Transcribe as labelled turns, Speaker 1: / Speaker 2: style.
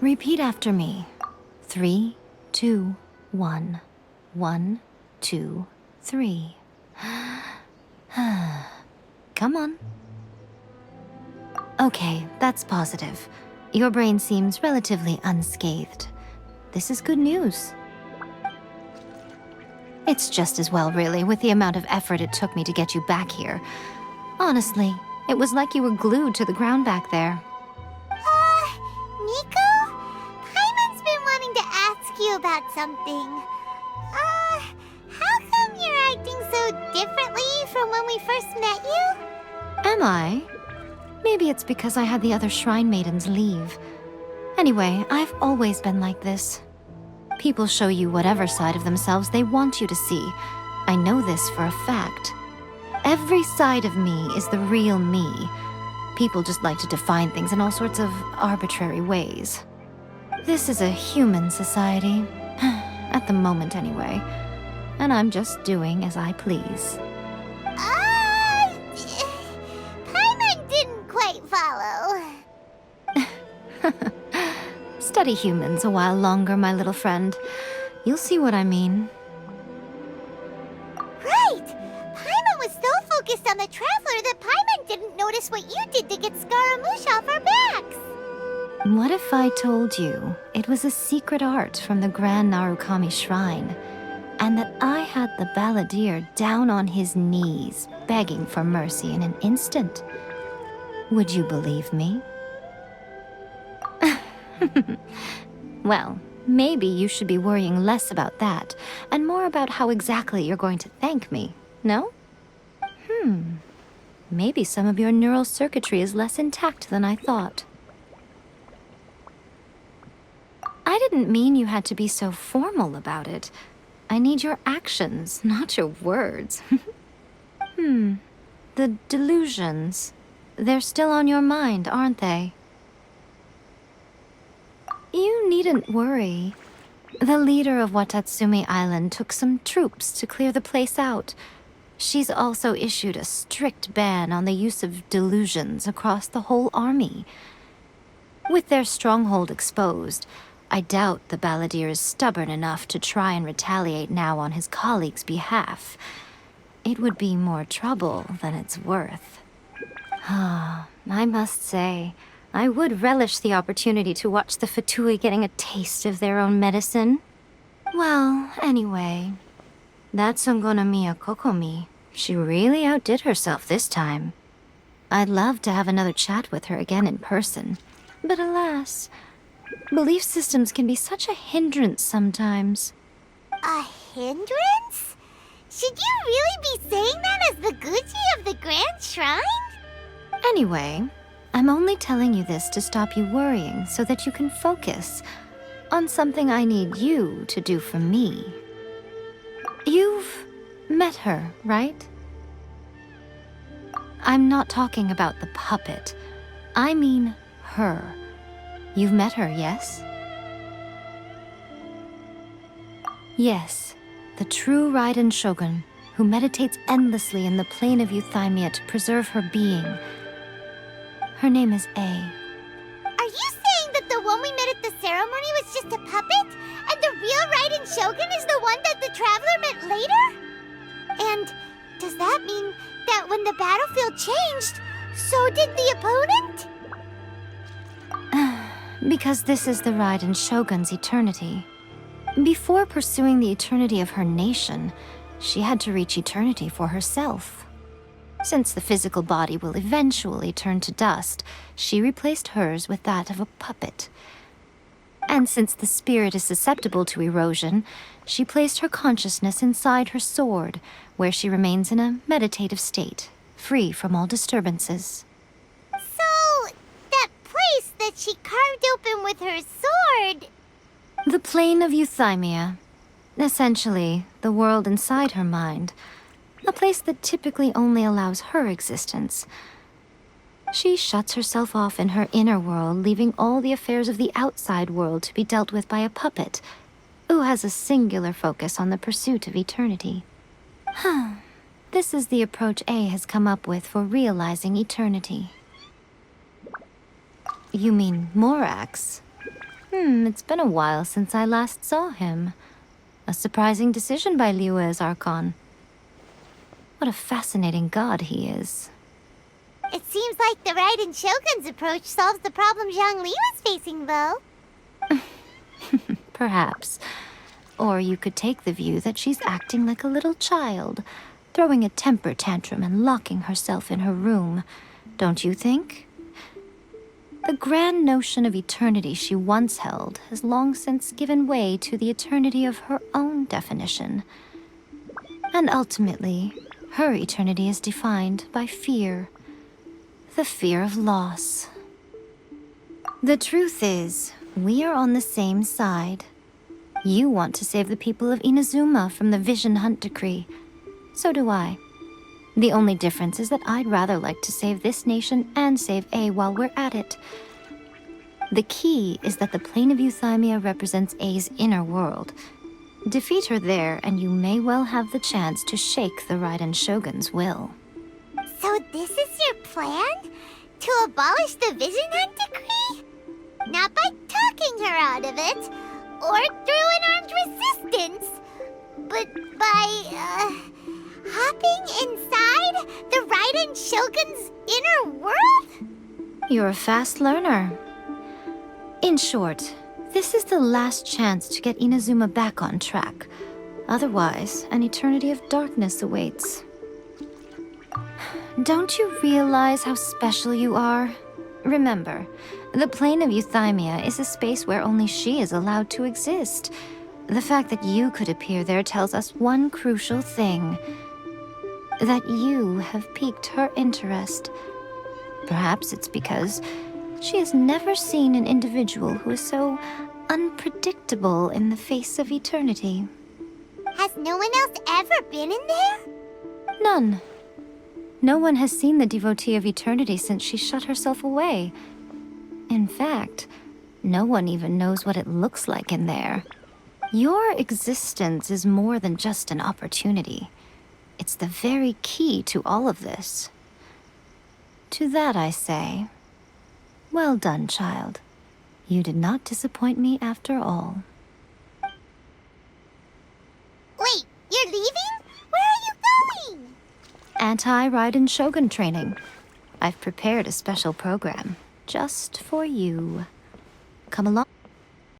Speaker 1: Repeat after me. 3, 2, 1. 1, 2, 3. Come on. Okay, that's positive. Your brain seems relatively unscathed. This is good news. It's just as well, really, with the amount of effort it took me to get you back here. Honestly, it was like you were glued to the ground back there.
Speaker 2: Miko? Paimon's been wanting to ask you about something. How come you're acting so differently from when we first met you?
Speaker 1: Am I? Maybe it's because I had the other Shrine Maidens leave. Anyway, I've always been like this. People show you whatever side of themselves they want you to see. I know this for a fact. Every side of me is the real me. People just like to define things in all sorts of arbitrary ways. This is a human society. At the moment, anyway. And I'm just doing as I please.
Speaker 2: Paimon didn't quite follow.
Speaker 1: Study humans a while longer, my little friend. You'll see what I mean.
Speaker 2: Right! Paimon was so focused on the Traveler that Paimon didn't notice what you did to get Scaramouche off our backs.
Speaker 1: What if I told you it was a secret art from the Grand Narukami Shrine, and that I had the balladeer down on his knees, begging for mercy in an instant? Would you believe me? Well, maybe you should be worrying less about that, and more about how exactly you're going to thank me, no? Maybe some of your neural circuitry is less intact than I thought. I didn't mean you had to be so formal about it. I need your actions, not your words. The delusions. They're still on your mind, aren't they? You needn't worry. The leader of Watatsumi Island took some troops to clear the place out. She's also issued a strict ban on the use of delusions across the whole army. With their stronghold exposed, I doubt the balladeer is stubborn enough to try and retaliate now on his colleague's behalf. It would be more trouble than it's worth. I must say, I would relish the opportunity to watch the Fatui getting a taste of their own medicine. Well, anyway, that Songonomiya Kokomi, she really outdid herself this time. I'd love to have another chat with her again in person, but alas, belief systems can be such a hindrance sometimes.
Speaker 2: A hindrance? Should you really be saying that as the Gucci of the Grand Shrine?
Speaker 1: Anyway, I'm only telling you this to stop you worrying so that you can focus on something I need you to do for me. You've met her, right? I'm not talking about the puppet. I mean her. You've met her, yes? Yes, the true Raiden Shogun, who meditates endlessly in the plane of Euthymia to preserve her being. Her name is A.
Speaker 2: Are you saying that the one we met at the ceremony was just a puppet? And the real Raiden Shogun is the one that the Traveler met later? And does that mean that when the battlefield changed, so did the opponent?
Speaker 1: Because this is the Raiden Shogun's eternity. Before pursuing the eternity of her nation, she had to reach eternity for herself. Since the physical body will eventually turn to dust, she replaced hers with that of a puppet. And since the spirit is susceptible to erosion, she placed her consciousness inside her sword, where she remains in a meditative state, free from all disturbances.
Speaker 2: So, that place that she carved open with her sword...
Speaker 1: The plane of Euthymia. Essentially, the world inside her mind. A place that typically only allows her existence. She shuts herself off in her inner world, leaving all the affairs of the outside world to be dealt with by a puppet, who has a singular focus on the pursuit of eternity. This is the approach A has come up with for realizing eternity. You mean Morax? It's been a while since I last saw him. A surprising decision by Liyue as Archon. What a fascinating god he is.
Speaker 2: It seems like the Raiden Shogun's approach solves the problem Zhang Li was facing, though.
Speaker 1: Perhaps. Or you could take the view that she's acting like a little child, throwing a temper tantrum and locking herself in her room. Don't you think? The grand notion of eternity she once held has long since given way to the eternity of her own definition. And ultimately, her eternity is defined by fear. The fear of loss. The truth is, we are on the same side. You want to save the people of Inazuma from the Vision Hunt Decree. So do I. The only difference is that I'd rather like to save this nation and save A while we're at it. The key is that the plane of Euthymia represents A's inner world. Defeat her there, and you may well have the chance to shake the Raiden Shogun's will.
Speaker 2: So this is your plan? To abolish the Vision Hunt Decree? Not by talking her out of it, or through an armed resistance, but by, hopping inside the Raiden Shogun's inner world?
Speaker 1: You're a fast learner. In short, this is the last chance to get Inazuma back on track. Otherwise, an eternity of darkness awaits. Don't you realize how special you are? Remember, the plane of Euthymia is a space where only she is allowed to exist. The fact that you could appear there tells us one crucial thing. That you have piqued her interest. Perhaps it's because she has never seen an individual who is so unpredictable in the face of eternity.
Speaker 2: Has no one else ever been in there?
Speaker 1: None. No one has seen the devotee of eternity since she shut herself away. In fact, no one even knows what it looks like in there. Your existence is more than just an opportunity. It's the very key to all of this. To that I say, well done, child. You did not disappoint me after all.
Speaker 2: Wait, you're leaving? Where are you going?
Speaker 1: Anti-Raiden Shogun training. I've prepared a special program just for you. Come along.